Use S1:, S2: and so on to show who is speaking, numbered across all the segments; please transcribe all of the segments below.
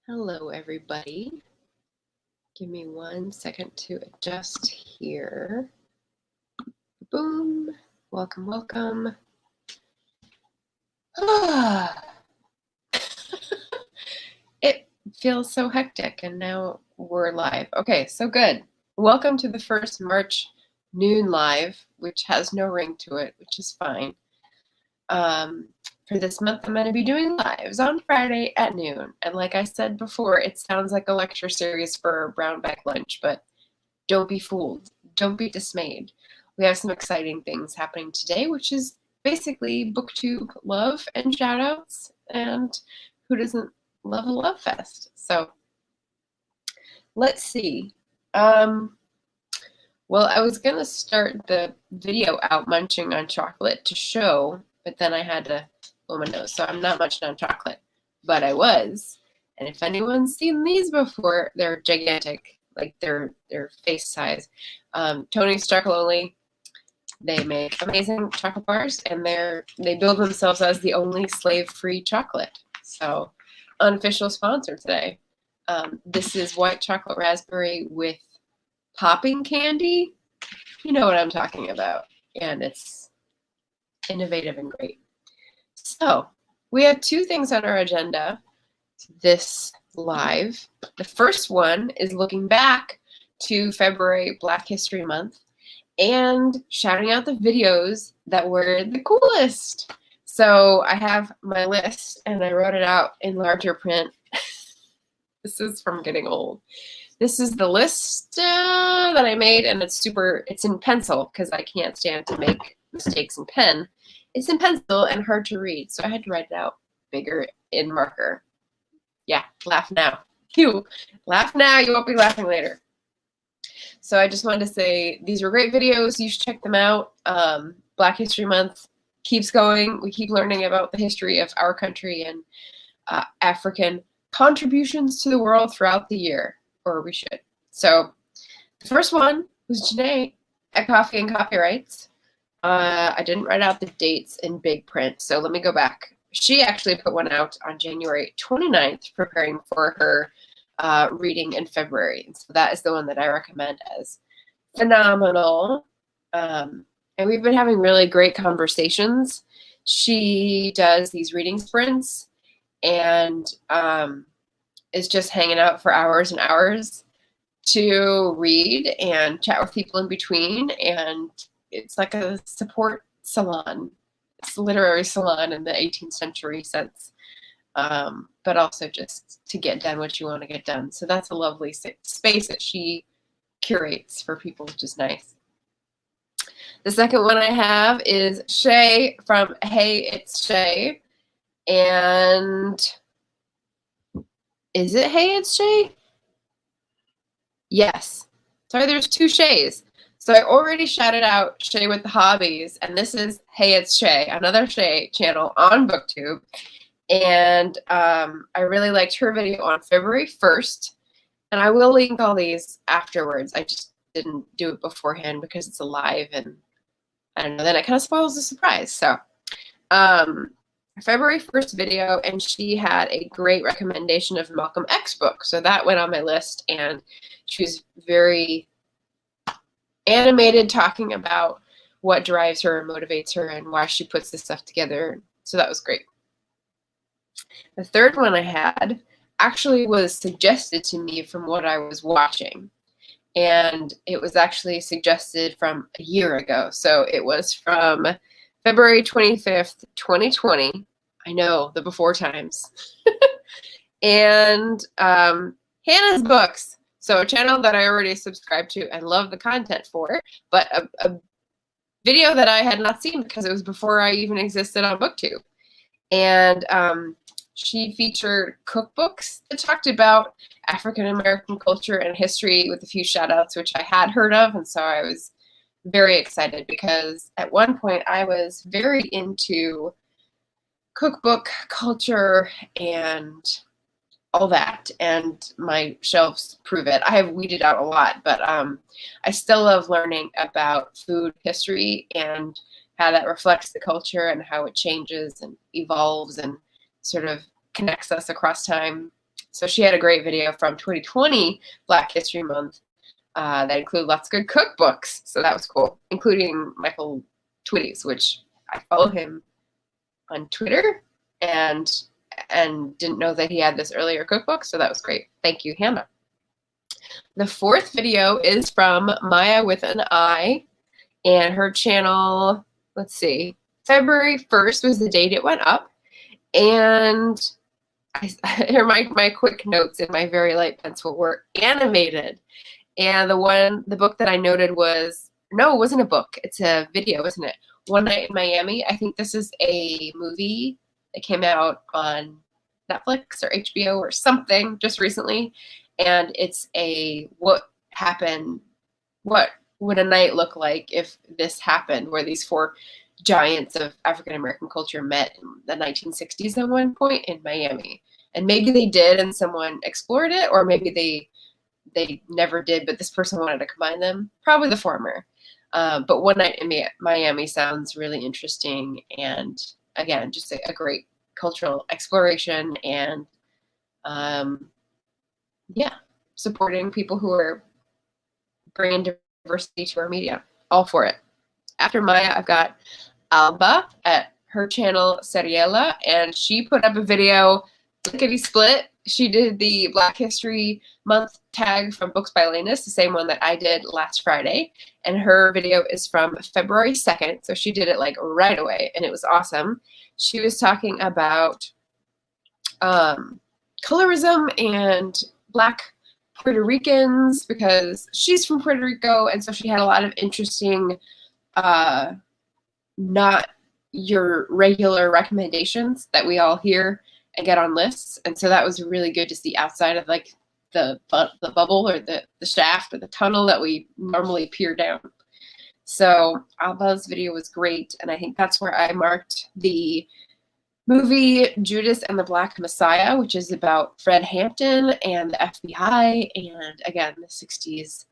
S1: Hello, everybody. Give me 1 second to adjust here. Boom. Welcome, welcome. It feels so hectic, and now we're live. Okay, so good. Welcome to the first March noon live, which has no ring to it, which is fine. For this month, I'm going to be doing lives on Friday at noon. And like I said before, it sounds like a lecture series for Brownback Lunch, but don't be fooled. Don't be dismayed. We have some exciting things happening today, which is basically BookTube love and shout-outs, and who doesn't love a love fest? So let's see. Well, I was going to start the video out munching on chocolate to show, but then I had to blow my nose, so I'm not munching on chocolate, but I was. And if anyone's seen these before, they're gigantic, like they're face size. Tony's Chocolonely, they make amazing chocolate bars, and they build themselves as the only slave-free chocolate. So, unofficial sponsor today. This is white chocolate raspberry with popping candy. You know what I'm talking about, and it's innovative and great. So we have two things on our agenda this live. The first one is looking back to February Black History Month and shouting out the videos that were the coolest. So I have my list, and I wrote it out in larger print. This is from getting old. This is the list that I made, and it's in pencil because I can't stand to make mistakes in pen. It's in pencil and hard to read, so I had to write it out bigger in marker. Yeah, laugh now. You laugh now, you won't be laughing later. So I just wanted to say these were great videos. You should check them out. Black History Month keeps going. We keep learning about the history of our country and African contributions to the world throughout the year. Or we should. So the first one was Janae at Coffee and Copyrights. I didn't write out the dates in big print, so let me go back. She actually put one out on January 29th, preparing for her reading in February. And so that is the one that I recommend as phenomenal. And we've been having really great conversations. She does these reading sprints and is just hanging out for hours and hours to read and chat with people in between. And it's like a support salon. It's a literary salon in the 18th century sense, but also just to get done what you want to get done. So that's a lovely space that she curates for people, which is nice. The second one I have is Shay from Hey, It's Shay. And is it Hey, It's Shay? Yes. Sorry, there's two Shays. So I already shouted out Shay with the Hobbies, and this is Hey, It's Shay, another Shay channel on BookTube. And I really liked her video on February 1st, and I will link all these afterwards. I just didn't do it beforehand because it's a live, and I don't know, then it kind of spoils the surprise. So February 1st video, and she had a great recommendation of Malcolm X book. So that went on my list, and she was very animated talking about what drives her and motivates her and why she puts this stuff together. So that was great. The third one I had actually was suggested to me from what I was watching. And it was actually suggested from a year ago. So it was from February 25th, 2020. I know, the before times. And Hannah's Books. So a channel that I already subscribed to and love the content for, but a video that I had not seen because it was before I even existed on BookTube. And she featured cookbooks that talked about African-American culture and history with a few shout-outs, which I had heard of. And so I was very excited because at one point I was very into cookbook culture and all that, and my shelves prove it. I have weeded out a lot, but I still love learning about food history and how that reflects the culture and how it changes and evolves and sort of connects us across time. So she had a great video from 2020 Black History Month that included lots of good cookbooks. So that was cool, including Michael Twitty's, which I follow him on Twitter and didn't know that he had this earlier cookbook. So that was great. Thank you, Hannah. The fourth video is from Maya with an I, and her channel, let's see, February 1st was the date it went up. And here my quick notes in my very light pencil were animated. And the book that I noted was, no, it wasn't a book. It's a video, isn't it? One Night in Miami. I think this is a movie that came out on Netflix or HBO or something just recently. And it's what would a night look like if this happened, where these four giants of African American culture met in the 1960s at one point in Miami. And maybe they did and someone explored it, or maybe they never did, but this person wanted to combine them. Probably the former. But One Night in Miami sounds really interesting, and again, just a great cultural exploration, and yeah, supporting people who are bringing diversity to our media. All for it. After Maya, I've got Alba at her channel Seriela, and she put up a video, lickety split. She did the Black History Month tag from Books by Lanus, the same one that I did last Friday, and her video is from February 2nd, so she did it like right away, and it was awesome. She was talking about colorism and Black Puerto Ricans, because she's from Puerto Rico, and so she had a lot of interesting not your regular recommendations that we all hear and get on lists. And so that was really good to see outside of like the bubble or the shaft or the tunnel that we normally peer down. So Alba's video was great, and I think that's where I marked the movie Judas and the Black Messiah, which is about Fred Hampton and the FBI, and again, the 60s,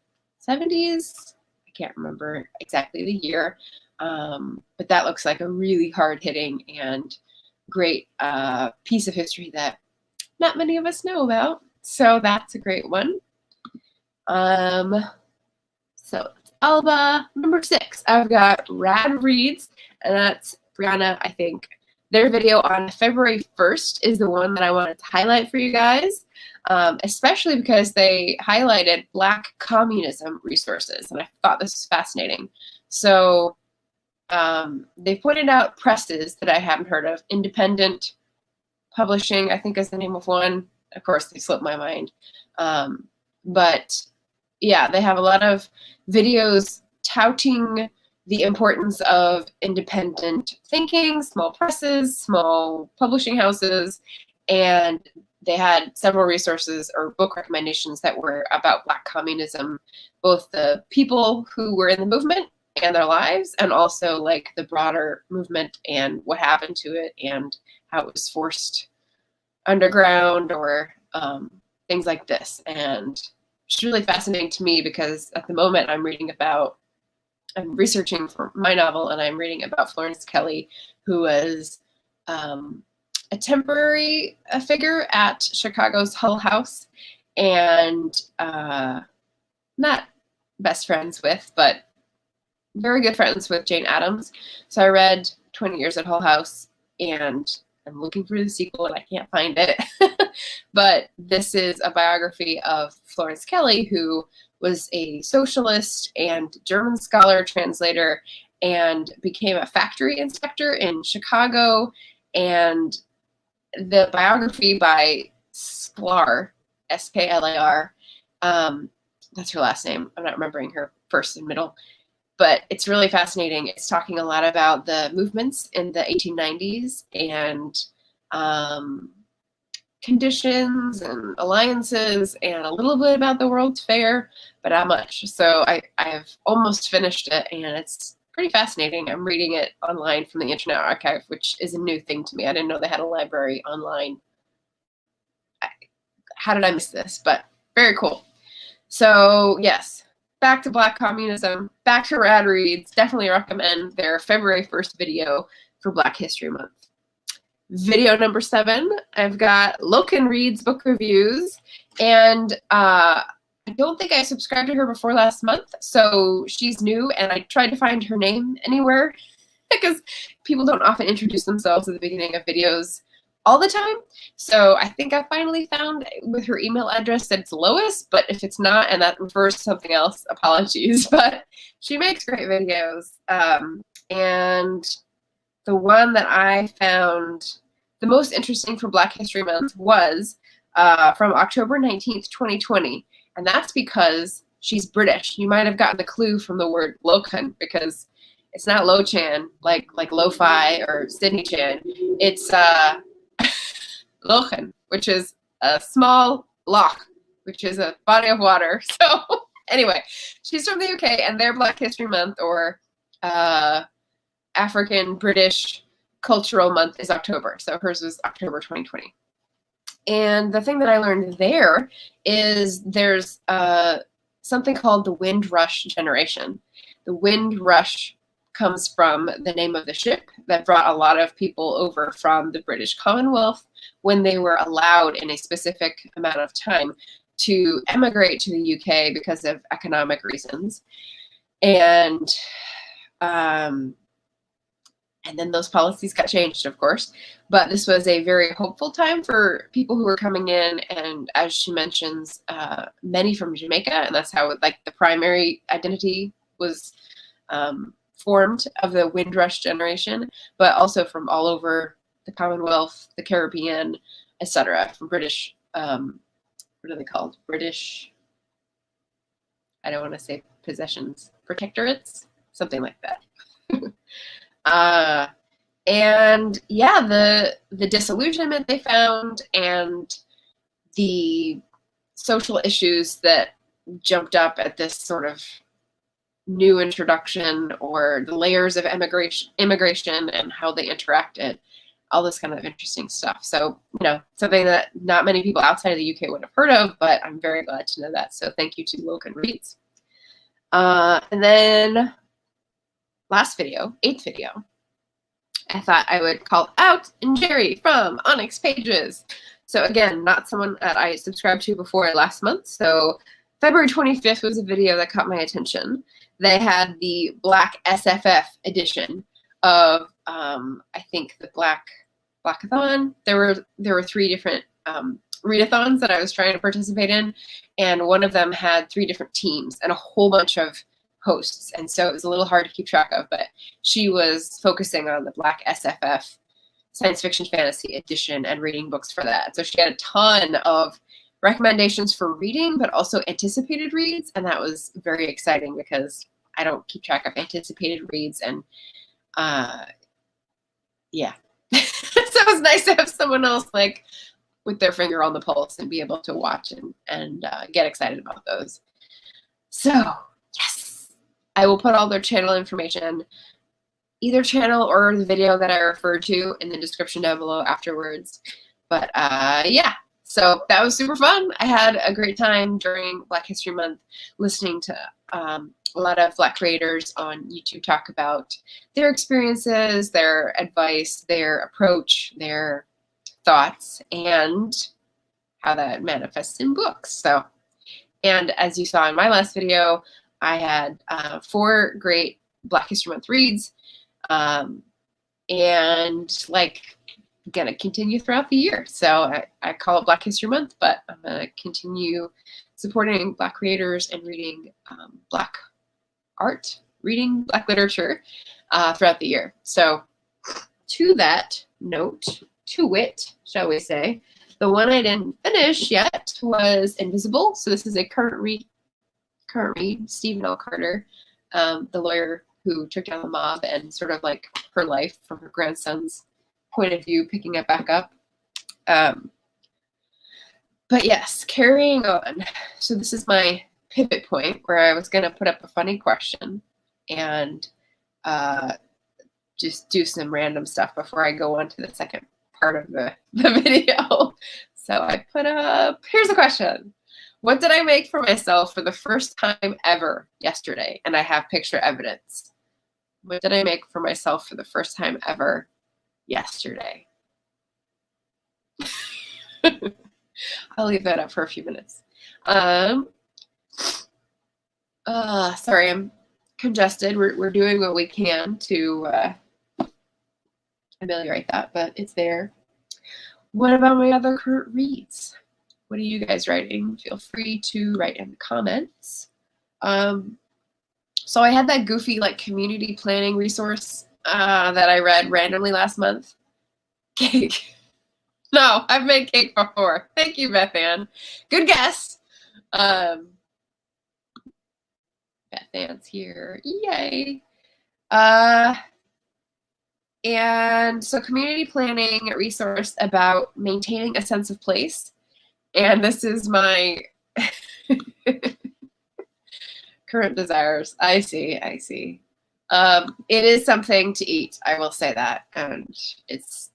S1: 70s. I can't remember exactly the year, but that looks like a really hard-hitting and great piece of history that not many of us know about. So that's a great one. So Alba. Number 6, I've got Rad Reads, and that's Brianna, I think. Their video on February 1st is the one that I wanted to highlight for you guys, especially because they highlighted Black communism resources, and I thought this was fascinating. So they pointed out presses that I haven't heard of. Independent Publishing, I think, is the name of one. Of course, they slipped my mind. But yeah, they have a lot of videos touting the importance of independent thinking, small presses, small publishing houses, and they had several resources or book recommendations that were about Black communism, both the people who were in the movement and their lives, and also like the broader movement and what happened to it and how it was forced underground or things like this. And it's really fascinating to me because at the moment I'm researching for my novel, and I'm reading about Florence Kelley, who was a temporary figure at Chicago's Hull House, and not best friends with, but very good friends with Jane Addams. So I read 20 Years at Hull House, and I'm looking for the sequel and I can't find it. But this is a biography of Florence Kelley, who was a socialist and German scholar, translator, and became a factory inspector in Chicago. And the biography by Sklar, S-K-L-A-R, that's her last name. I'm not remembering her first and middle, but it's really fascinating. It's talking a lot about the movements in the 1890s and conditions and alliances, and a little bit about the World's Fair, but not much. So I've almost finished it, and it's pretty fascinating. I'm reading it online from the Internet Archive, which is a new thing to me. I didn't know they had a library online. How did I miss this? But very cool. So yes, back to Black communism, back to Rad Reads. Definitely recommend their February 1st video for Black History Month. Video number 7, I've got Loken Reads Book Reviews, and I don't think I subscribed to her before last month, so she's new, and I tried to find her name anywhere because people don't often introduce themselves at the beginning of videos all the time. So I think I finally found with her email address that it's Lois, but if it's not and that refers to something else, apologies. But she makes great videos. And the one that I found the most interesting for Black History Month was from October 19th, 2020. And that's because she's British. You might have gotten the clue from the word Loken, because it's not Lo-chan like Lo-Fi or Sydney Chan. It's Lochen, which is a small loch, which is a body of water. So anyway, she's from the UK, and their Black History Month, or African British Cultural Month, is October. So hers was October 2020. And the thing that I learned there is there's something called the Windrush generation. The Windrush comes from the name of the ship that brought a lot of people over from the British Commonwealth when they were allowed in a specific amount of time to emigrate to the UK because of economic reasons. And then those policies got changed, of course. But this was a very hopeful time for people who were coming in. And as she mentions, many from Jamaica, and that's how like the primary identity was formed of the Windrush generation, but also from all over the Commonwealth, the Caribbean, etc. From British, what are they called? British, I don't want to say possessions, protectorates, something like that. And yeah, the disillusionment they found and the social issues that jumped up at this sort of new introduction, or the layers of immigration and how they interacted, all this kind of interesting stuff. So, something that not many people outside of the UK would have heard of, but I'm very glad to know that. So thank you to Loken Reads. And then last video, 8th video, I thought I would call out Jerry from Onyx Pages. So again, not someone that I subscribed to before last month. So February 25th was a video that caught my attention. They had the Black SFF edition of, I think, the Blackathon. There were 3 different readathons that I was trying to participate in, and one of them had 3 different teams and a whole bunch of hosts, and so it was a little hard to keep track of, but she was focusing on the Black SFF science fiction fantasy edition and reading books for that. So she had a ton of recommendations for reading, but also anticipated reads, and that was very exciting because I don't keep track of anticipated reads, and yeah. So it was nice to have someone else like with their finger on the pulse and be able to watch and get excited about those. So yes, I will put all their channel information, either channel or the video that I referred to, in the description down below afterwards. But yeah, so that was super fun. I had a great time during Black History Month listening to a lot of Black creators on YouTube talk about their experiences, their advice, their approach, their thoughts, and how that manifests in books. So, and as you saw in my last video, I had 4 great Black History Month reads, and like gonna continue throughout the year. So I call it Black History Month, but I'm gonna continue supporting Black creators and reading Black art, reading Black literature throughout the year. So to that note, to wit, shall we say, the one I didn't finish yet was Invisible. So this is a current read, Stephen L. Carter, the lawyer who took down the mob, and sort of like her life from her grandson's point of view, picking it back up. But yes, carrying on. So this is my pivot point where I was going to put up a funny question and just do some random stuff before I go on to the second part of the video. So I put up, here's a question. What did I make for myself for the first time ever yesterday? And I have picture evidence. What did I make for myself for the first time ever yesterday? I'll leave that up for a few minutes. Sorry, I'm congested. We're doing what we can to ameliorate that, but it's there. What about my other current reads? What are you guys writing? Feel free to write in the comments. So I had that goofy like community planning resource that I read randomly last month. Cake. No, I've made cake before. Thank you, Beth Ann. Good guess. Beth Ann's here. Yay. And so community planning resource about maintaining a sense of place. And this is my current desires. I see. It is something to eat. I will say that. And it's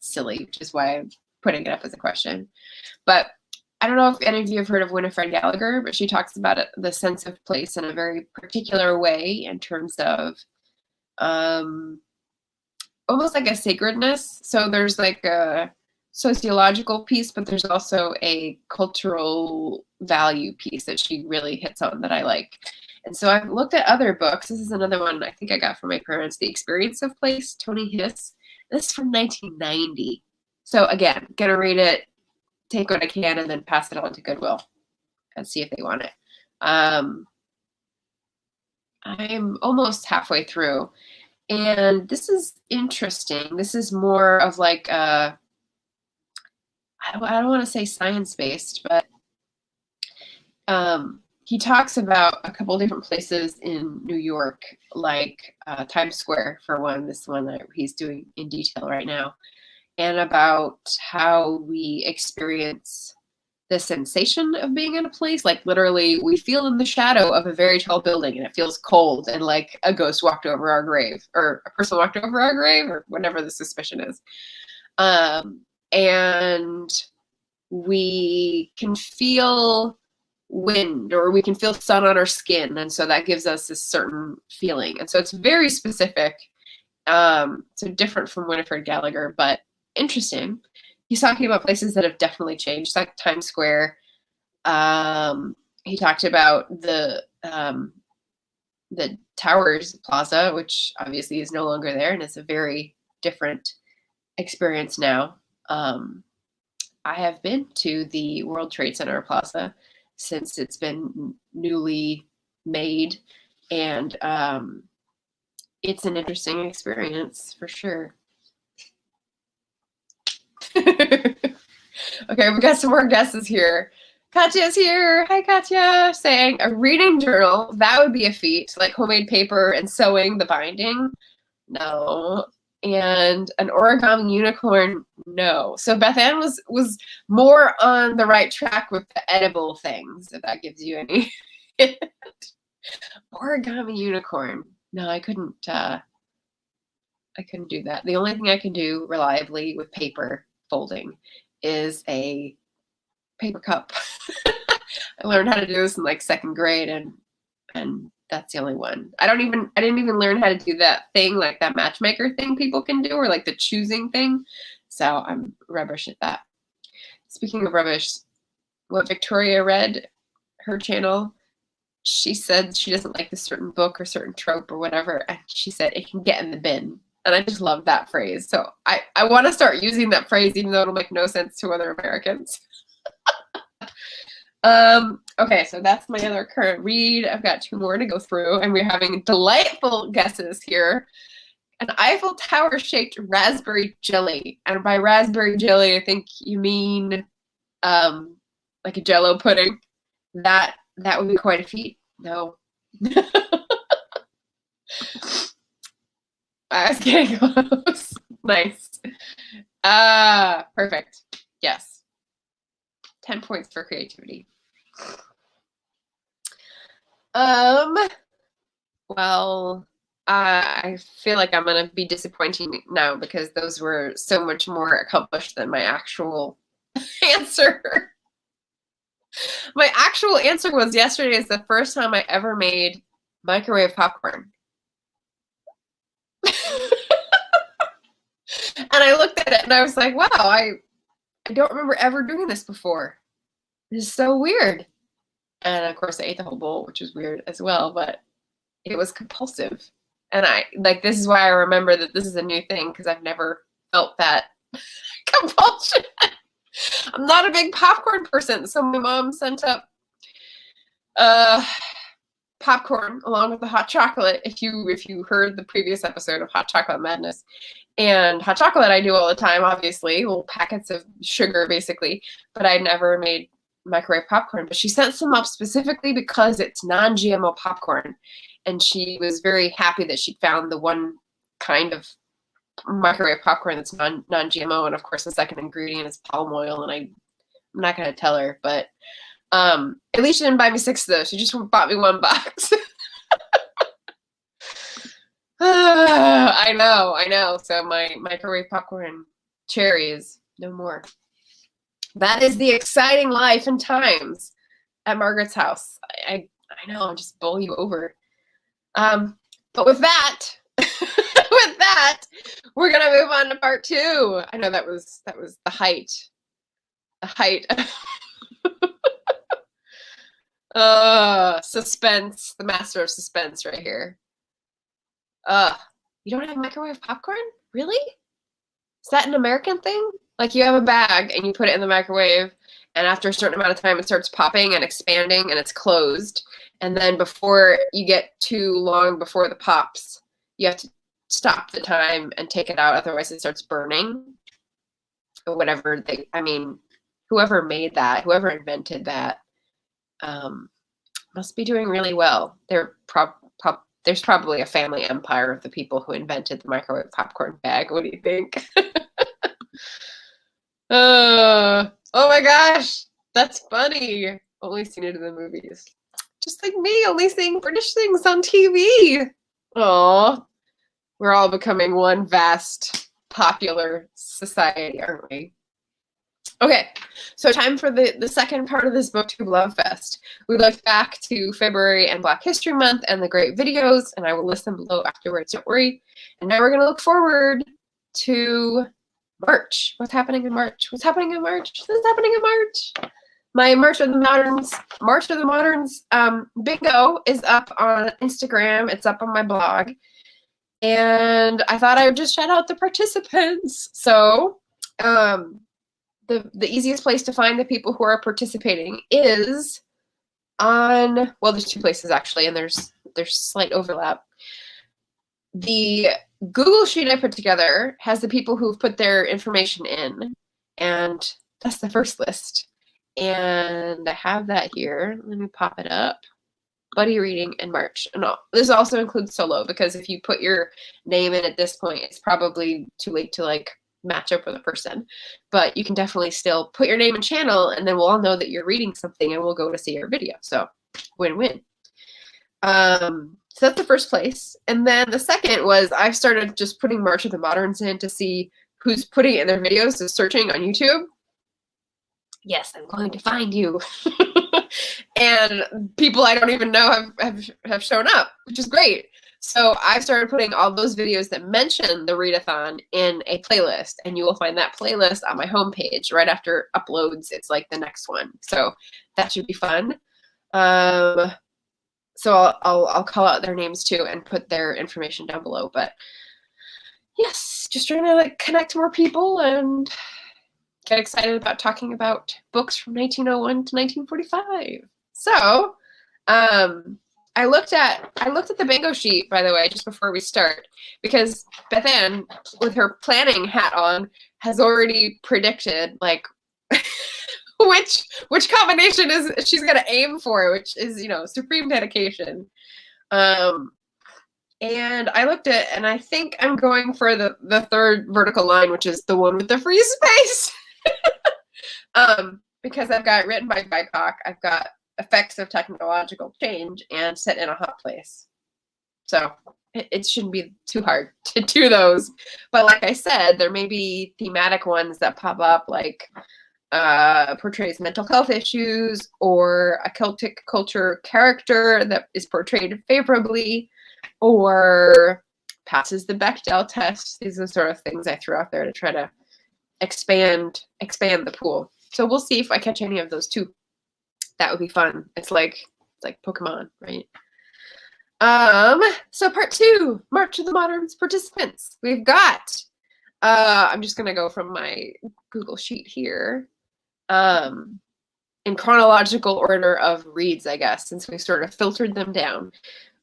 S1: silly, which is why I'm putting it up as a question. But I don't know if any of you have heard of Winifred Gallagher, but she talks about it, the sense of place in a very particular way in terms of almost like a sacredness. So there's like a sociological piece, but there's also a cultural value piece that she really hits on that I like. And so I've looked at other books. This is another one I think I got from my parents, The Experience of Place, Tony Hiss. This is from 1990. So again, gonna read it, take what I can, and then pass it on to Goodwill and see if they want it. I'm almost halfway through. And this is interesting. This is more of like I don't want to say science-based, but he talks about a couple different places in New York, like Times Square, for one, this one that he's doing in detail right now, and about how we experience the sensation of being in a place. Like literally we feel in the shadow of a very tall building and it feels cold and like a ghost walked over our grave or a person walked over our grave or whatever the suspicion is. And we can feel wind or we can feel sun on our skin. And so that gives us a certain feeling. And so it's very specific. So different from Winifred Gallagher, but interesting. He's talking about places that have definitely changed, like Times Square. He talked about the Towers Plaza, which obviously is no longer there, and it's a very different experience now. I have been to the World Trade Center Plaza since it's been newly made, and it's an interesting experience for sure. Okay, we got some more guesses here. Katya's here. Hi, Katya. Saying a reading journal, that would be a feat, like homemade paper and sewing the binding. No. And an origami unicorn, no. So Beth Ann was more on the right track with the edible things, if that gives you any. Origami unicorn. No, I couldn't do that. The only thing I can do reliably with paper folding is a paper cup. I learned how to do this in like second grade, and that's the only one. I didn't even learn how to do that thing, like that matchmaker thing people can do, or like the choosing thing. So I'm rubbish at that. Speaking of rubbish, what Victoria read, her channel, she said she doesn't like this certain book or certain trope or whatever, and she said it can get in the bin. And I just love that phrase. So I want to start using that phrase, even though it'll make no sense to other Americans. Okay, so that's my other current read. I've got 2 more to go through, and we're having delightful guesses here. An Eiffel Tower shaped raspberry jelly. And by raspberry jelly, I think you mean like a Jello pudding. That would be quite a feat. No. I was getting close. Nice. Perfect. Yes. 10 points for creativity. Well, I feel like I'm gonna be disappointing now because those were so much more accomplished than my actual answer. My actual answer was yesterday is the first time I ever made microwave popcorn. And I looked at it and I was like, wow, I I don't remember ever doing this before. This is so weird. And of course I ate the whole bowl, which was weird as well, but it was compulsive. And this is why I remember that this is a new thing, because I've never felt that compulsion. I'm not a big popcorn person, so my mom sent up popcorn along with the hot chocolate. If you heard the previous episode of Hot Chocolate Madness, and hot chocolate I do all the time, obviously, little packets of sugar basically, but I never made microwave popcorn. But she sent some up specifically because it's non-GMO popcorn, and she was very happy that she found the one kind of microwave popcorn that's non-GMO, and of course the second ingredient is palm oil, and I'm not going to tell her, but at least she didn't buy me 6 of those. She just bought me 1 box. I know. So my microwave popcorn cherry is no more. That is the exciting life and times at Margaret's house. I know, I'll just bowl you over. But with that, we're gonna move on to part 2. I know that was the height. Suspense, the master of suspense right here. You don't have microwave popcorn? Really? Is that an American thing? Like, you have a bag and you put it in the microwave, and after a certain amount of time it starts popping and expanding and it's closed, and then before you get too long before the pops, you have to stop the time and take it out, otherwise it starts burning. Or whatever whoever made that, whoever invented that, must be doing really well. There's probably a family empire of the people who invented the microwave popcorn bag. What do you think? Oh my gosh, that's funny. Only seen it in the movies. Just like me, only seeing British things on TV. Oh, we're all becoming one vast popular society, aren't we? Okay, so time for the second part of this BookTube Love Fest. We looked back to February and Black History Month and the great videos, and I will list them below afterwards, don't worry. And now we're going to look forward to March. What's happening in March? What's happening in March? What's happening in March? My March of the Moderns bingo is up on Instagram. It's up on my blog. And I thought I would just shout out the participants. So, the easiest place to find the people who are participating is on, well, there's 2 places actually, and there's slight overlap. The Google Sheet I put together has the people who've put their information in, and that's the first list. And I have that here. Let me pop it up. Buddy reading in March. And this also includes solo, because if you put your name in at this point, it's probably too late to match up with a person. But you can definitely still put your name and channel, and then we'll all know that you're reading something and we'll go to see your video. So win-win. So that's the first place. And then the second was I've started just putting March of the Moderns in to see who's putting it in their videos, so searching on YouTube. Yes, I'm going to find you. And people I don't even know have shown up, which is great. So I've started putting all those videos that mention the readathon in a playlist, and you will find that playlist on my homepage right after uploads. It's like the next one. So that should be fun. So I'll call out their names too and put their information down below. But yes, just trying to connect more people and get excited about talking about books from 1901 to 1945. So I looked at the bingo sheet, by the way, just before we start, because Beth Ann, with her planning hat on, has already predicted which combination is she's gonna aim for, which is supreme dedication. And I looked at it, and I think I'm going for the third vertical line, which is the one with the free space. Because I've got written by BIPOC, I've got effects of technological change, and set in a hot place. So it shouldn't be too hard to do those. But like I said, there may be thematic ones that pop up, like portrays mental health issues, or a Celtic culture character that is portrayed favorably, or passes the Bechdel test. These are the sort of things I threw out there to try to expand the pool. So we'll see if I catch any of those too. That would be fun. It's like Pokemon, right? So part 2, March of the Moderns participants. We've got, I'm just gonna go from my Google Sheet here. In chronological order of reads, I guess, since we sort of filtered them down.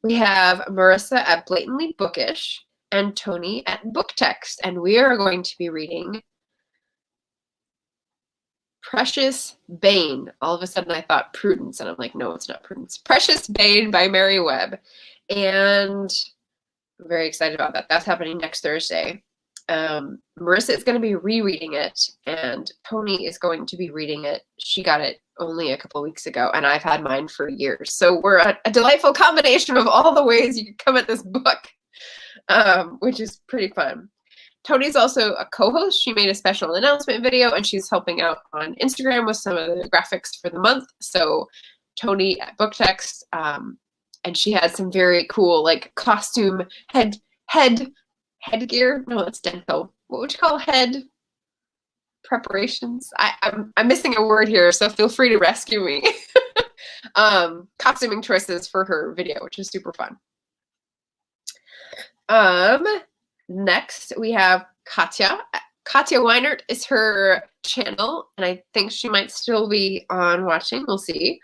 S1: We have Marissa at Blatantly Bookish and Tony at Book Text, and we are going to be reading Precious Bane. All of a sudden I thought Prudence, and I'm like, no, it's not Prudence. Precious Bane by Mary Webb. And I'm very excited about that. That's happening next Thursday. Marissa is going to be rereading it, and Tony is going to be reading it. She got it only a couple weeks ago, and I've had mine for years. So we're a delightful combination of all the ways you can come at this book, which is pretty fun. Tony's also a co-host. She made a special announcement video, and she's helping out on Instagram with some of the graphics for the month. So Tony at Book Text, and she had some very cool like costume headgear. No, it's dental. What would you call head preparations? I'm missing a word here, so feel free to rescue me. Costuming choices for her video, which is super fun. Next we have Katya. Katya Weinert is her channel, and I think she might still be on watching. We'll see.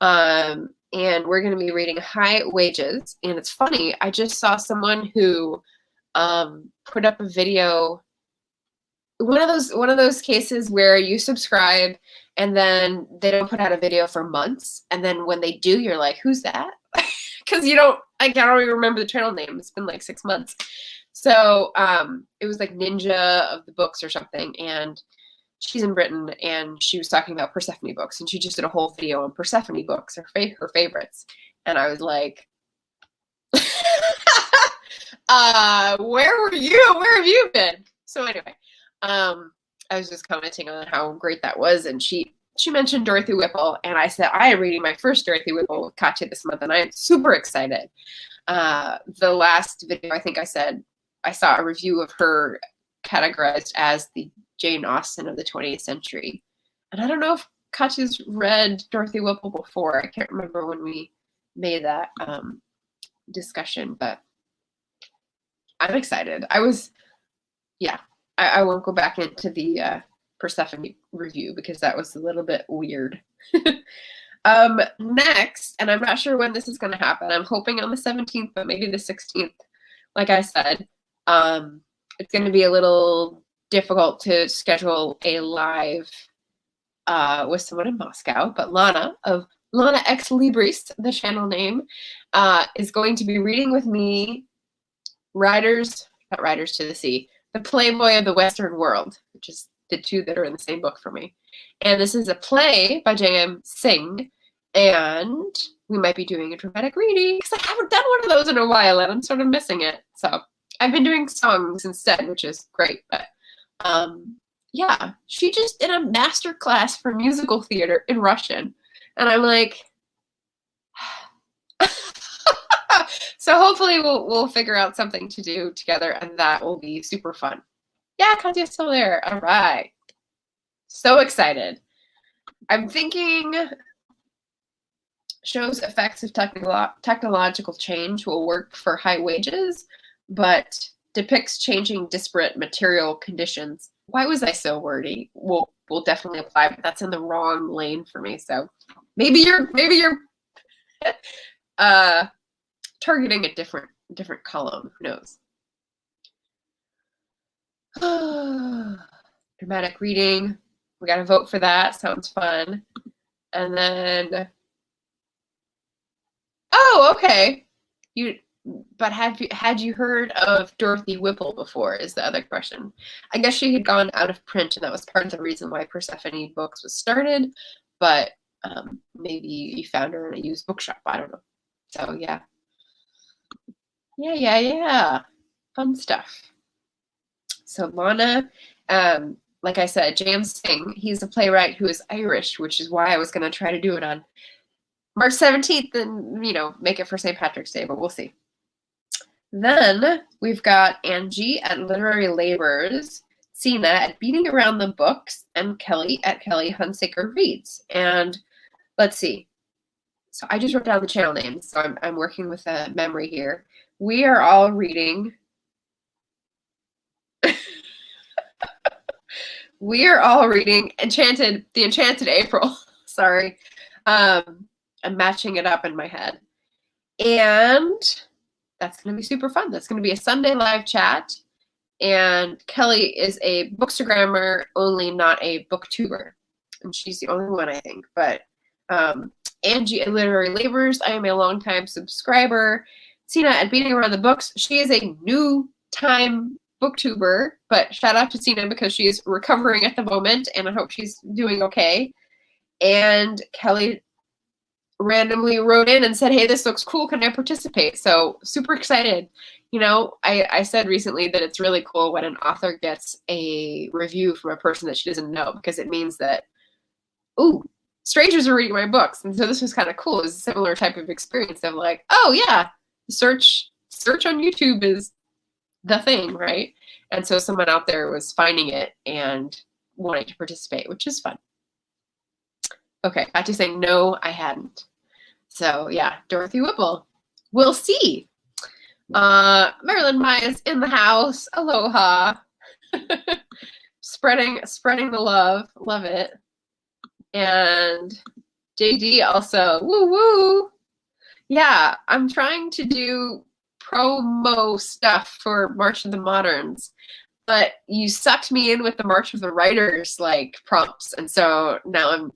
S1: And we're going to be reading High Wages. And it's funny, I just saw someone who put up a video, one of those cases where you subscribe and then they don't put out a video for months, and then when they do, you're like, who's that? Because I can't even remember the channel name. It's been like 6 months. So it was like Ninja of the Books or something, and she's in Britain, and she was talking about Persephone books, and she just did a whole video on Persephone books, her favorites. And I was like, where were you? Where have you been? So anyway, I was just commenting on how great that was, and she mentioned Dorothy Whipple, and I said I am reading my first Dorothy Whipple with Katya this month, and I am super excited. The last video, I think I said I saw a review of her categorized as the Jane Austen of the 20th century, and I don't know if Katya's read Dorothy Whipple before. I can't remember when we made that discussion, but I'm excited. I won't go back into the Persephone review because that was a little bit weird. Next, and I'm not sure when this is going to happen. I'm hoping on the 17th, but maybe the 16th. Like I said, it's going to be a little difficult to schedule a live with someone in Moscow, but Lana of Lana Ex Libris, the channel name, is going to be reading with me not Riders to the Sea, The Playboy of the Western World, which is the two that are in the same book for me. And this is a play by J.M. Singh, and we might be doing a dramatic reading because I haven't done one of those in a while, and I'm sort of missing it. So I've been doing songs instead, which is great. But yeah, she just did a master class for musical theater in Russian, and I'm like, so hopefully we'll figure out something to do together, and that will be super fun. Yeah, Katya's still there. All right. So excited. I'm thinking shows effects of technological change will work for High Wages, but depicts changing disparate material conditions. Why was I so wordy? Will definitely apply, but that's in the wrong lane for me. So maybe you're targeting a different column. Who knows? Dramatic reading. We got to vote for that. Sounds fun. And then, oh, okay. But had you heard of Dorothy Whipple before? Is the other question. I guess she had gone out of print, and that was part of the reason why Persephone Books was started. But maybe you found her in a used bookshop. I don't know. So yeah. Fun stuff. So Lana, like I said, J.M. Singh, he's a playwright who is Irish, which is why I was going to try to do it on March 17th and, make it for St. Patrick's Day, but we'll see. Then we've got Angie at Literary Labors Sina at Beating Around the Books and Kelly at Kelly Hunsaker Reads. And let's see. So I just wrote down the channel names, so I'm working with a memory here. We are all reading. We are all reading The Enchanted April. Sorry. I'm matching it up in my head. And that's going to be super fun. That's going to be a Sunday live chat. And Kelly is a bookstagrammer, only not a booktuber. And she's the only one, I think. But Angie at Literary Labors, I am a longtime subscriber. Sina at Beating Around the Books, she is a new time booktuber, but shout out to Sina because she's recovering at the moment, and I hope she's doing okay. And Kelly randomly wrote in and said, hey, this looks cool. Can I participate? So super excited. You know, I said recently that it's really cool when an author gets a review from a person that she doesn't know, because it means that, ooh, strangers are reading my books. And so this was kind of cool. It was a similar type of experience of like, oh yeah, search on YouTube is the thing, right? And so someone out there was finding it and wanting to participate, which is fun. Okay, I have to say no, I hadn't. So yeah, Dorothy Whipple. We'll see. Marilyn Maya's in the house. Aloha. spreading the love. Love it. And JD also. Woo woo. Yeah, I'm trying to do promo stuff for March of the Moderns, but you sucked me in with the March of the Writers like prompts, and so now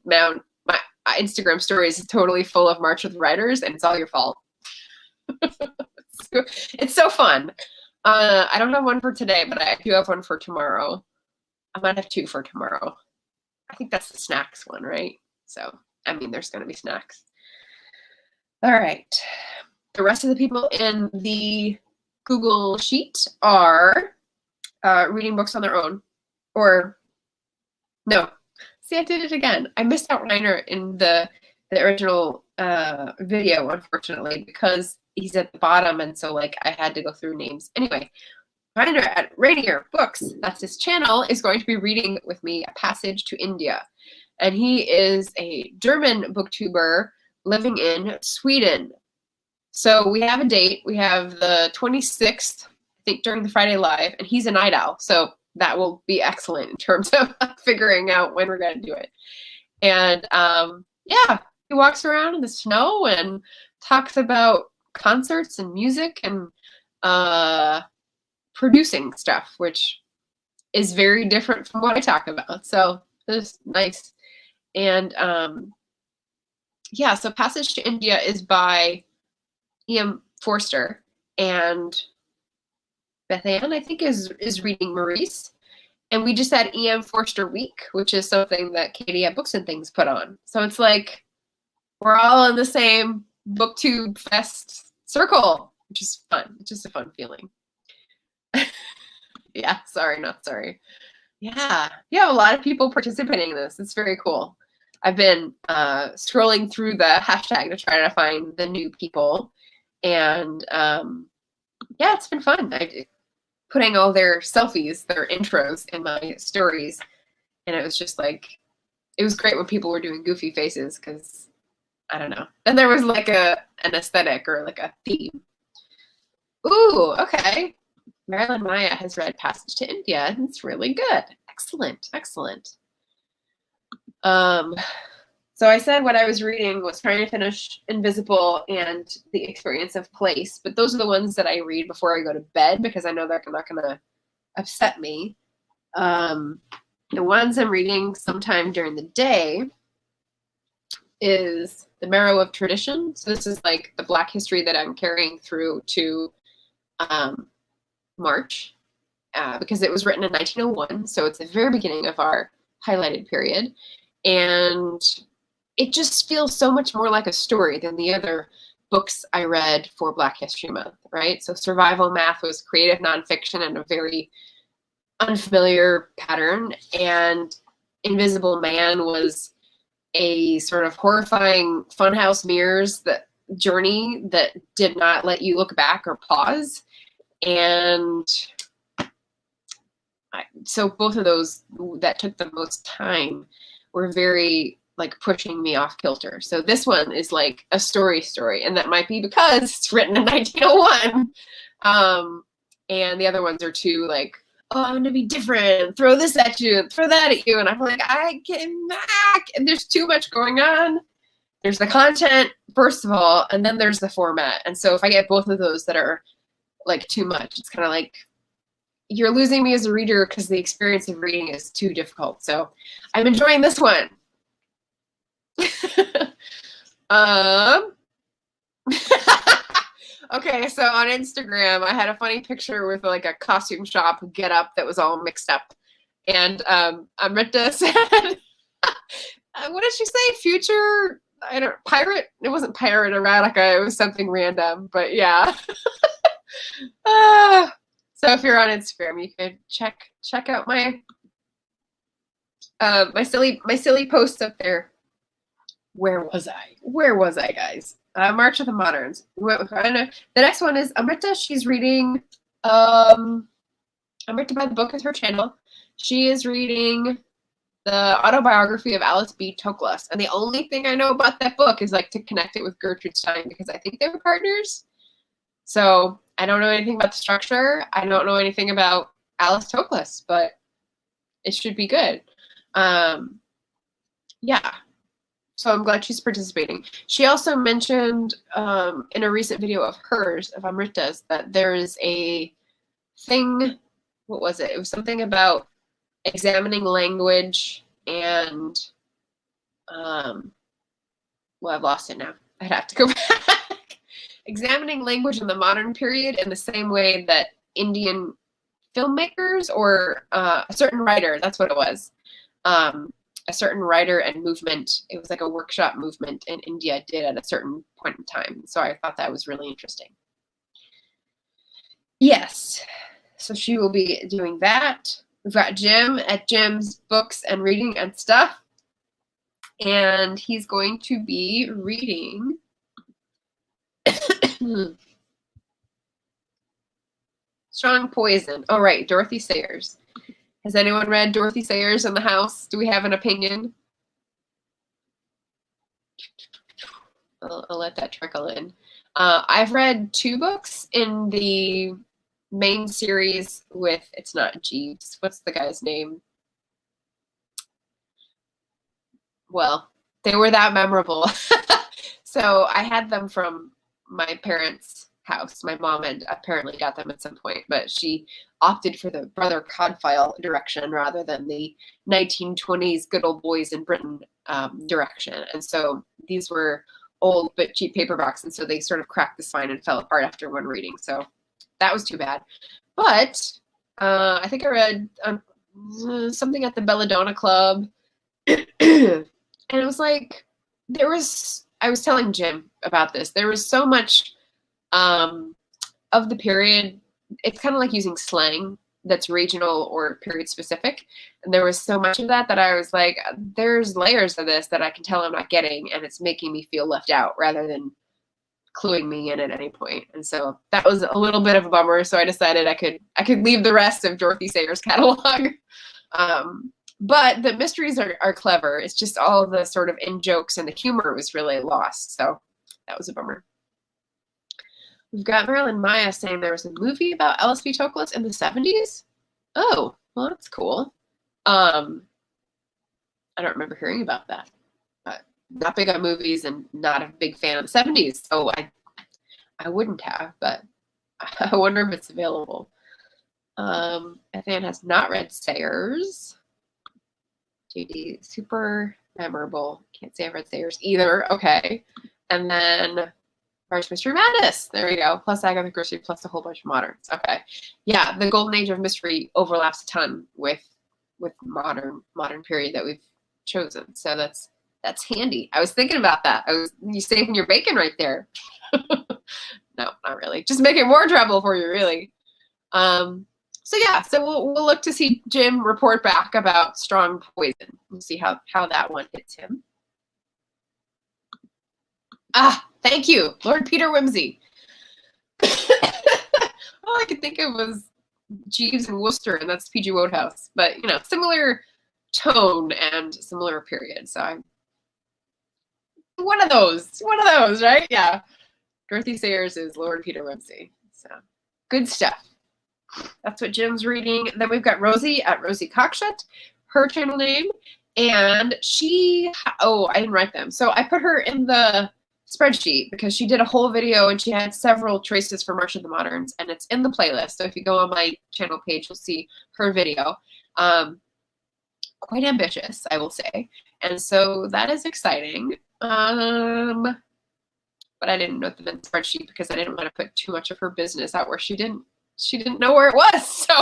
S1: my Instagram story is totally full of March of the Writers, and it's all your fault. It's so fun. I don't have one for today, but I do have one for tomorrow. I might have two for tomorrow. I think that's the snacks one, right? So, I mean, there's going to be snacks. All right. The rest of the people in the Google Sheet are reading books on their own. Or, no. See, I did it again. I missed out Reiner in the original video, unfortunately, because he's at the bottom, and so like I had to go through names. Anyway, Reiner at Rainier Books, that's his channel, is going to be reading with me A Passage to India. And he is a German booktuber living in Sweden. So we have a date. We have the 26th, I think, during the Friday Live, and he's a night owl. So that will be excellent in terms of figuring out when we're going to do it. And yeah, he walks around in the snow and talks about concerts and music and producing stuff, which is very different from what I talk about. So it's nice. And yeah, so Passage to India is by E.M. Forster, and Beth Ann, I think, is reading Maurice. And we just had E.M. Forster Week, which is something that Katie at Books and Things put on. So it's like we're all in the same booktube fest circle, which is fun. It's just a fun feeling. Yeah, sorry, not sorry. Yeah, a lot of people participating in this. It's very cool. I've been scrolling through the hashtag to try to find the new people. And yeah, it's been fun. Putting all their selfies, their intros in my stories. And it was just like, it was great when people were doing goofy faces because, I don't know. And there was like an aesthetic or like a theme. Ooh, okay. Marilyn Maya has read Passage to India, and it's really good. Excellent, excellent. So I said what I was reading was trying to finish Invisible and The Experience of Place, but those are the ones that I read before I go to bed because I know they're not going to upset me. The ones I'm reading sometime during the day is The Marrow of Tradition. So this is like the Black history that I'm carrying through to March because it was written in 1901. So it's the very beginning of our highlighted period. And it just feels so much more like a story than the other books I read for Black History Month, right? So Survival Math was creative nonfiction in a very unfamiliar pattern, and Invisible Man was a sort of horrifying funhouse mirrors that journey that did not let you look back or pause. And so both of those that took the most time were very like pushing me off kilter. So this one is like a story, and that might be because it's written in 1901. And the other ones are too like, oh, I'm gonna be different, throw this at you, throw that at you, and I'm like, I can back, and there's too much going on. There's the content, first of all, and then there's the format. And so if I get both of those that are like too much, it's kind of like you're losing me as a reader because the experience of reading is too difficult. So I'm enjoying this one. Okay, so on Instagram, I had a funny picture with like a costume shop get up that was all mixed up. And Amrita said, what did she say? Future, I don't, pirate? It wasn't pirate erotica, it was something random, but yeah. So if you're on Instagram, you can check out my my silly posts up there. Where was I, guys? March of the Moderns. The next one is Amrita. She's reading Amrita by the Book is her channel. She is reading the autobiography of Alice B. Toklas. And the only thing I know about that book is like to connect it with Gertrude Stein because I think they were partners. So I don't know anything about the structure. I don't know anything about Alice Toklas, but it should be good. Yeah. So I'm glad she's participating. She also mentioned in a recent video of hers, of Amrita's, that there is a thing, what was it? It was something about examining language and, well, I've lost it now. I'd have to go back. Examining language in the modern period in the same way that Indian filmmakers or a certain writer, that's what it was, a certain writer and movement, it was like a workshop movement in India did at a certain point in time. So I thought that was really interesting. Yes, so she will be doing that. We've got Jim at Jim's Books and Reading and Stuff. And he's going to be reading Strong Poison. Oh, right, Dorothy Sayers. Has anyone read Dorothy Sayers in the house? Do we have an opinion? I'll let that trickle in. I've read 2 books in the main series with, it's not Jeeves. What's the guy's name? Well, they were that memorable. So I had them from my parents' house. My mom had apparently got them at some point, but she opted for the Brother Codfile direction rather than the 1920s good old boys in Britain direction. And so these were old but cheap paperbacks, and so they sort of cracked the spine and fell apart after one reading. So that was too bad. But I think I read something at the Belladonna Club, and it was like, I was telling Jim about this, there was so much of the period, it's kind of like using slang that's regional or period specific. And there was so much of that I was like, there's layers of this that I can tell I'm not getting, and it's making me feel left out rather than cluing me in at any point. And so that was a little bit of a bummer. So I decided I could leave the rest of Dorothy Sayers' catalog. But the mysteries are clever. It's just all the sort of in-jokes and the humor was really lost. So that was a bummer. We've got Marilyn Maya saying there was a movie about Alice B. Toklas in the 70s. Oh, well, that's cool. I don't remember hearing about that. But not big on movies and not a big fan of the 70s. So I wouldn't have, but I wonder if it's available. Ethan has not read Sayers. JD, super memorable. Can't say I've read Sayers either. Okay. And then March Mystery Madness. There we go. Plus Agatha Christie, plus a whole bunch of moderns. Okay. Yeah, the golden age of mystery overlaps a ton with modern period that we've chosen. So that's handy. I was thinking about that. You saving your bacon right there. No, not really. Just making more trouble for you, really. So yeah, so we'll look to see Jim report back about Strong Poison. We'll see how that one hits him. Thank you, Lord Peter Wimsey. All I could think of was Jeeves and Worcester, and that's PG Wodehouse. But, you know, similar tone and similar period. So I'm one of those, right? Yeah. Dorothy Sayers is Lord Peter Wimsey. So good stuff. That's what Jim's reading. Then we've got Rosie at Rosie Cockshut, her channel name. And she, oh, I didn't write them. So I put her in the spreadsheet because she did a whole video and she had several choices for March of the Moderns, and it's in the playlist. So if you go on my channel page, you'll see her video. Quite ambitious, I will say. And so that is exciting. But I didn't note them in the spreadsheet because I didn't want to put too much of her business out where she didn't know where it was. So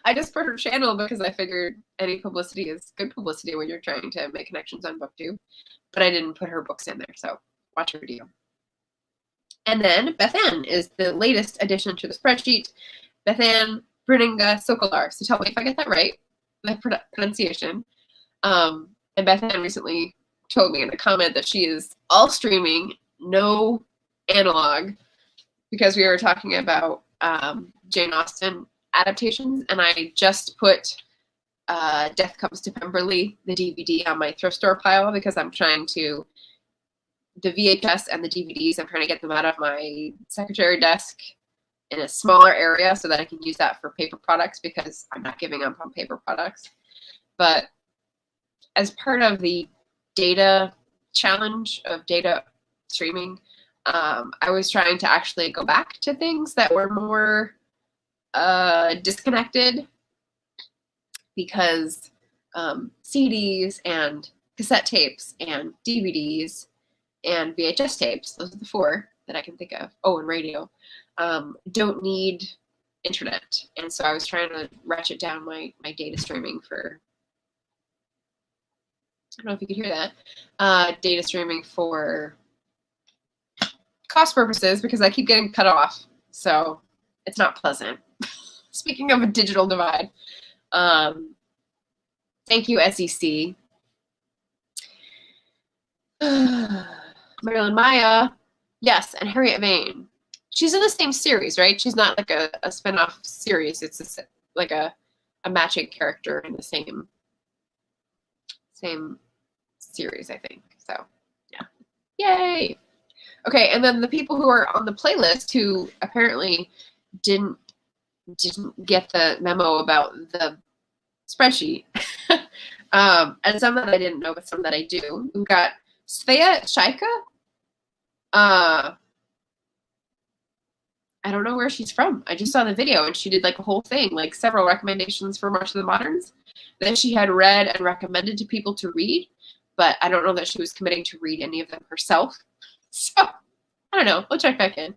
S1: I just put her channel because I figured any publicity is good publicity when you're trying to make connections on BookTube. But I didn't put her books in there, so watch her video. And then Beth Ann is the latest addition to the spreadsheet. Beth Ann Brininga Sokolar. So tell me if I get that right, the pronunciation. And Beth Ann recently told me in a comment that she is all streaming, no analog, because we were talking about Jane Austen adaptations, and I just put Death Comes to Pemberley, the DVD, on my thrift store pile because I'm trying to, the VHS and the DVDs, I'm trying to get them out of my secretary desk in a smaller area so that I can use that for paper products because I'm not giving up on paper products. But as part of the data challenge of data streaming, I was trying to actually go back to things that were more disconnected because CDs and cassette tapes and DVDs and VHS tapes, those are the four that I can think of, oh, and radio, don't need internet. And so I was trying to ratchet down my data streaming for, I don't know if you could hear that, data streaming for cost purposes because I keep getting cut off. So it's not pleasant. Speaking of a digital divide, thank you, SEC. Marilyn Maya, yes, and Harriet Vane. She's in the same series, right? She's not like a spinoff series. It's like a matching character in the same series, I think. So, yeah. Yay! Okay, and then the people who are on the playlist who apparently didn't get the memo about the spreadsheet, and some that I didn't know, but some that I do. We've got Svea Shaika. I don't know where she's from. I just saw the video and she did like a whole thing, like several recommendations for March of the Moderns that she had read and recommended to people to read, but I don't know that she was committing to read any of them herself. So I don't know. We'll check back in.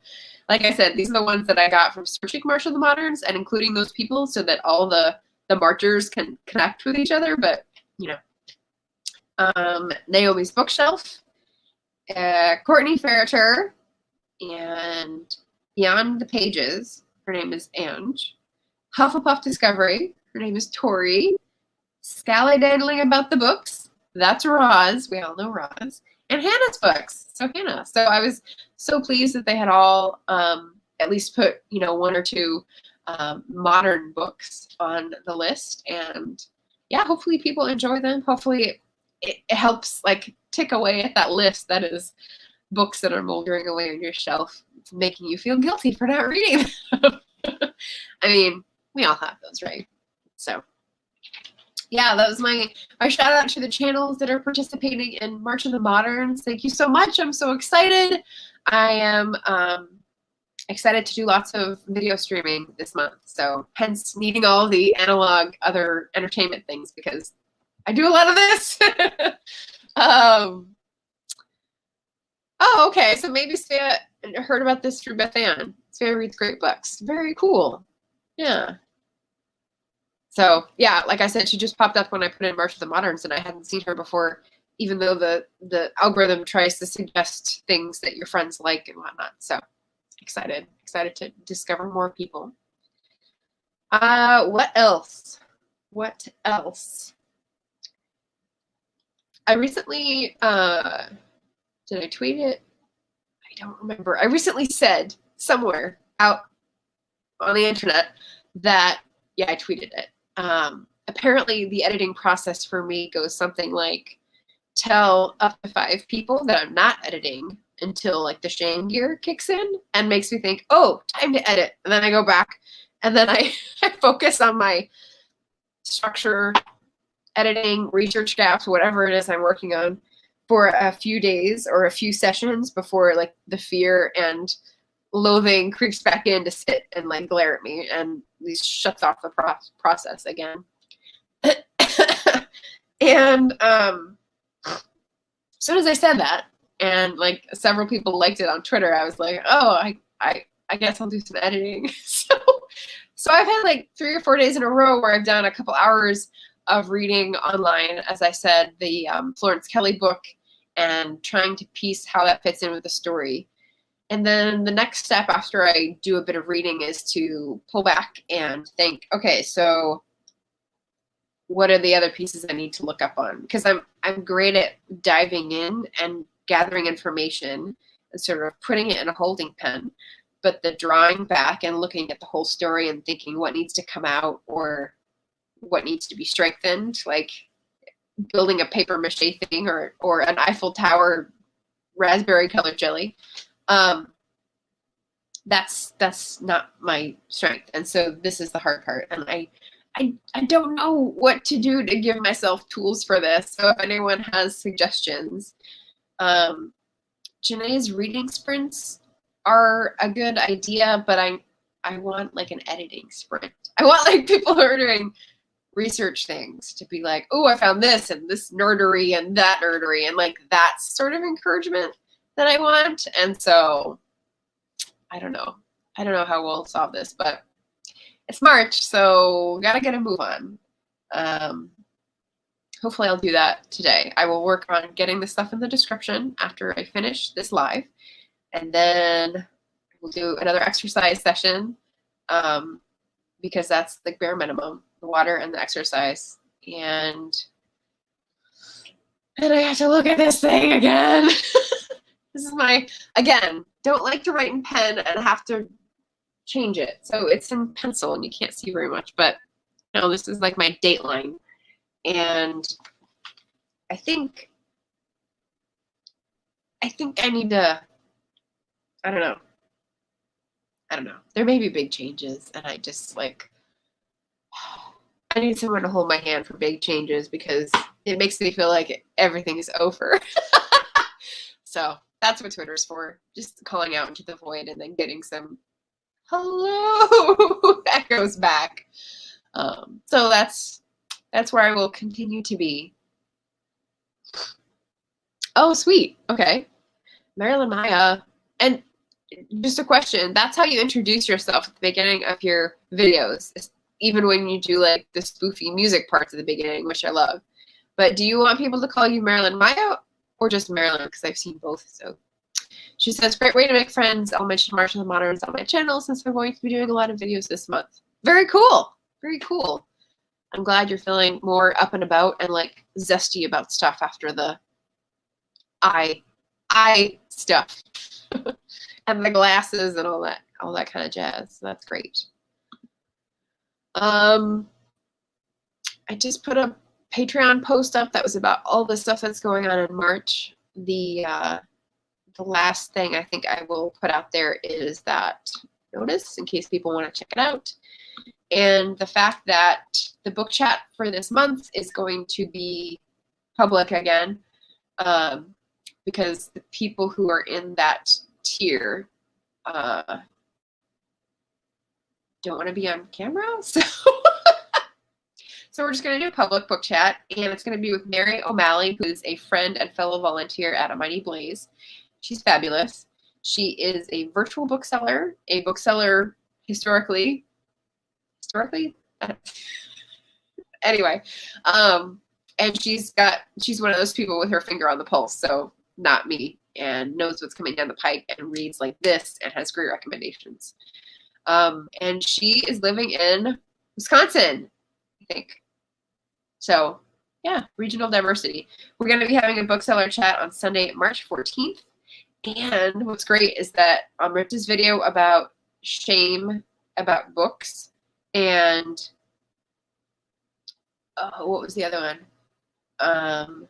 S1: Like I said, these are the ones that I got from searching March of the Moderns and including those people so that all the marchers can connect with each other. But, you know, Naomi's Bookshelf, Courtney Ferreter, and Beyond the Pages, her name is Ange. Hufflepuff Discovery, her name is Tori. Scallydandling About the Books, that's Roz. We all know Roz. And Hannah's books. So Hannah. So I was so pleased that they had all at least put, you know, one or two modern books on the list. And yeah, hopefully people enjoy them. Hopefully it helps like tick away at that list that is books that are moldering away on your shelf, making you feel guilty for not reading them. I mean, we all have those, right? So yeah, that was my shout out to the channels that are participating in March of the Moderns. Thank you so much. I'm so excited. I am excited to do lots of video streaming this month. So hence needing all the analog other entertainment things because I do a lot of this. Oh, okay. So maybe Svea heard about this through Beth Ann. Svea reads great books. Very cool. Yeah. So yeah, like I said, she just popped up when I put in March of the Moderns, and I hadn't seen her before, even though the algorithm tries to suggest things that your friends like and whatnot. So excited to discover more people. What else? I recently, did I tweet it? I don't remember. I recently said somewhere out on the internet that Yeah, I tweeted it. Apparently the editing process for me goes something like tell up to 5 people that I'm not editing until like the shame gear kicks in and makes me think, oh, time to edit. And then I go back and then I focus on my structure, editing, research gaps, whatever it is I'm working on for a few days or a few sessions before like the fear and loathing creeps back in to sit and like glare at me and these shuts off the process again. And as soon as I said that, and like several people liked it on Twitter, I was like, oh, I guess I'll do some editing. So I've had like 3 or 4 days in a row where I've done a couple hours of reading online, as I said, the Florence Kelly book, and trying to piece how that fits in with the story. And then the next step after I do a bit of reading is to pull back and think, okay, so what are the other pieces I need to look up on? Because I'm great at diving in and gathering information and sort of putting it in a holding pen. But the drawing back and looking at the whole story and thinking what needs to come out or what needs to be strengthened, like building a paper mache thing or an Eiffel Tower raspberry colored jelly, that's not my strength. And so this is the hard part. And I don't know what to do to give myself tools for this. So if anyone has suggestions, Janae's reading sprints are a good idea, but I want like an editing sprint. I want like people who are doing research things to be like, oh, I found this and this nerdery and that nerdery, and like that sort of encouragement that I want. And so I don't know how we'll solve this, but it's March, so gotta get a move on. Hopefully I'll do that today. I will work on getting the stuff in the description after I finish this live, and then we'll do another exercise session, because that's the bare minimum, the water and the exercise. And I have to look at this thing again. This is again, don't like to write in pen and have to change it. So it's in pencil and you can't see very much, but this is like my dateline. And I think I need to, I don't know. There may be big changes, and I just like, I need someone to hold my hand for big changes because it makes me feel like everything is over. So that's what Twitter's for, just calling out into the void and then getting some hello echoes back. So that's where I will continue to be. Oh, sweet. Okay. Marilyn Maya. And just a question, that's how you introduce yourself at the beginning of your videos, even when you do like the spoofy music parts at the beginning, which I love. But do you want people to call you Marilyn Maya or just Marilyn? Because I've seen both. So she says, great way to make friends. I'll mention Martial and Moderns on my channel since I'm going to be doing a lot of videos this month. Very cool. Very cool. I'm glad you're feeling more up and about and like zesty about stuff after the eye stuff. And the glasses and all that kind of jazz. So that's great. I just put a Patreon post up that was about all the stuff that's going on in March. The last thing I think I will put out there is that notice in case people want to check it out. And the fact that the book chat for this month is going to be public again, because the people who are in that tier don't want to be on camera. So, so we're just going to do a public book chat, and it's going to be with Mary O'Malley, who's a friend and fellow volunteer at A Mighty Blaze. She's fabulous. She is a virtual bookseller, a bookseller historically. Anyway, and she's one of those people with her finger on the pulse, so not me, and knows what's coming down the pike and reads like this and has great recommendations. And she is living in Wisconsin, I think. So yeah, regional diversity. We're going to be having a bookseller chat on Sunday, March 14th. And what's great is that on Rita's video about shame about books and Oh, what was the other one?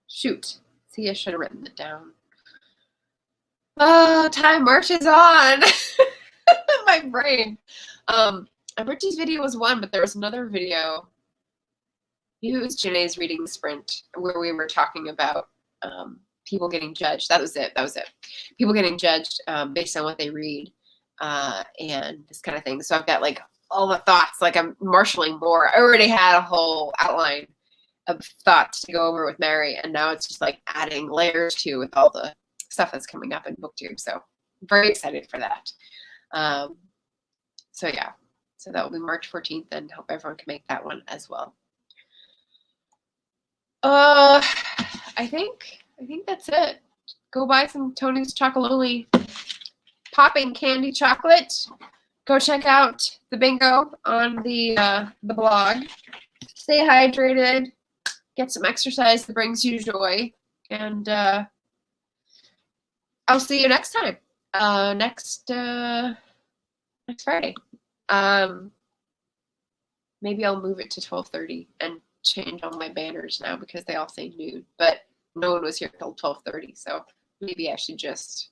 S1: Shoot. See, I should have written it down. Oh, time marches on. My brain. Richie's video was one, but there was another video. Maybe it was Janae's reading sprint where we were talking about people getting judged. That was it. People getting judged based on what they read and this kind of thing. So I've got like all the thoughts, like I'm marshaling more. I already had a whole outline of thoughts to go over with Mary, and now it's just like adding layers to with all the stuff that's coming up in booktube. So I'm very excited for that. So yeah, so that will be March 14th, and hope everyone can make that one as well. I think that's it. Go buy some Tony's Chocololi popping candy chocolate. Go check out the bingo on the blog. Stay hydrated. Get some exercise that brings you joy. And I'll see you next time. Next Friday. Maybe I'll move it to 12:30 and change all my banners now because they all say noon. But no one was here till 12:30, so maybe I should just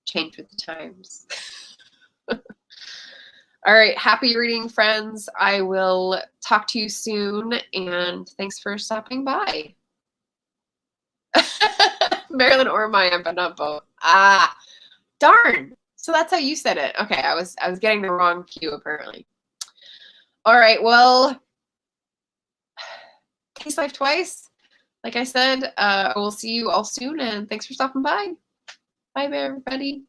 S1: change with the times. All right, happy reading, friends. I will talk to you soon, and thanks for stopping by. Marilyn or Maya, but not both. Ah, darn. So that's how you said it. Okay, I was getting the wrong cue apparently. All right, well, taste life twice. Like I said, I will see you all soon, and thanks for stopping by. Bye, everybody.